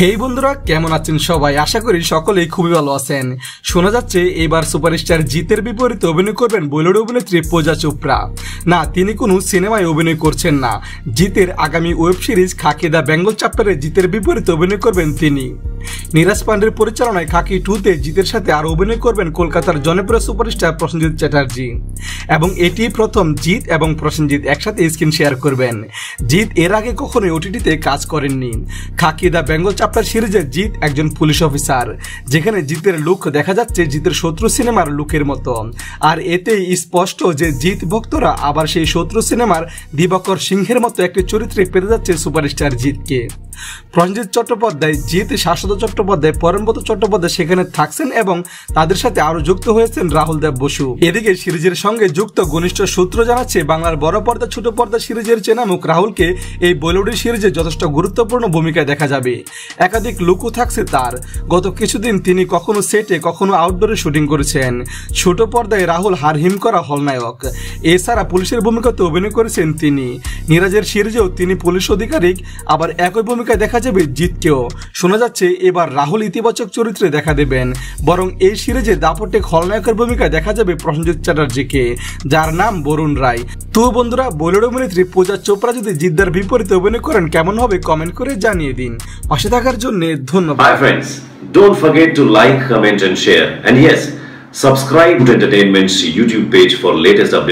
হেই বন্ধুরা, কেমন আছেন সবাই? আশা করি সকলেই খুবই ভালো আছেন। শোনা যাচ্ছে এবার সুপারস্টার জিতের বিপরীতে অভিনয় করবেন বলিউড অভিনেত্রী পূজা চোপড়া। না, তিনি কোনো সিনেমায় অভিনয় করছেন না। জিতের আগামী web series Khakee the Bengal চ্যাপ্টারে জিতের বিপরীতে অভিনয় করবেন তিনি। নীরাজ পান্ডের পরিচালনায় খাকি 2-তে জিতের সাথে আরো অভিনয় করবেন কলকাতার জনপ্রিয় সুপারস্টার প্রসেনজিৎ চ্যাটার্জি, এবং এটি প্রথম জিৎ এবং প্রসেনজিৎ একসাথে স্ক্রিন শেয়ার করবেন। জিৎ এর আগে কখনোই ওটিটিতে কাজ করেননি। খাকি দ্য বেঙ্গল চ্যাপ্টার সিরিজে জিৎ একজন পুলিশ অফিসার, যেখানে জিতের লুক দেখা যাচ্ছে জিতের শত্রু সিনেমার লুকের মতো। আর এতেই স্পষ্ট যে জিৎ ভক্তরা আবার সেই শত্রু সিনেমার দিবাকর সিংহের মতো একটি চরিত্রে পেতে যাচ্ছে সুপারস্টার জিতকে। প্রসেনজিৎ চট্টোপাধ্যায়, জিৎ, শাশ্বত চট্টোপাধ্যায়, পরমব্রত চট্টোপাধ্যায় সেখানে থাকছেন এবং তাদের সাথে আরো যুক্ত হয়েছেন রাহুল দেব বসু। এদিকে সিরিজের সঙ্গে যুক্ত ঘনিষ্ঠ সূত্র জানাচ্ছে বাংলার বড় পর্দা ছোট পর্দা সিরিজের চেনা মুখ রাহুলকে এই বলিউডের সিরিজে যথেষ্ট গুরুত্বপূর্ণ ভূমিকায় দেখা যাবে। একাধিক লুকও থাকছে তার। গত কিছুদিন তিনি কখনো সেটে কখনো আউটডোরে শুটিং করেছেন। ছোট পর্দায় রাহুল হারহিম করা হলনায়ক। এছাড়া পুলিশের ভূমিকাতে অভিনয় করেছেন তিনি। নীরাজের সিরিজেও তিনি পুলিশ আধিকারিক, আবার একই ভূমিকায় দেখা যাবে জিতকেও। শোনা যাচ্ছে এবার রাহুল ইতিবাচক চরিত্রে দেখা দেবেন, বরং এই সিরিজে দাপটে খলনায়কের ভূমিকায় দেখা যাবে প্রসেনজিৎ চ্যাটার্জিকে, যার নাম বরুণ রায়। তো বন্ধুরা, বলিউড অভিনেত্রী পূজা চোপড়া যদি জিদ্দার বিপরীতে অভিনয় করেন কেমন হবে কমেন্ট করে জানিয়ে দিন। পাশে থাকার জন্য ধন্যবাদ। Hi friends, don't forget to like, comment and share, and yes, subscribe to Entertainment's YouTube page for latest updates.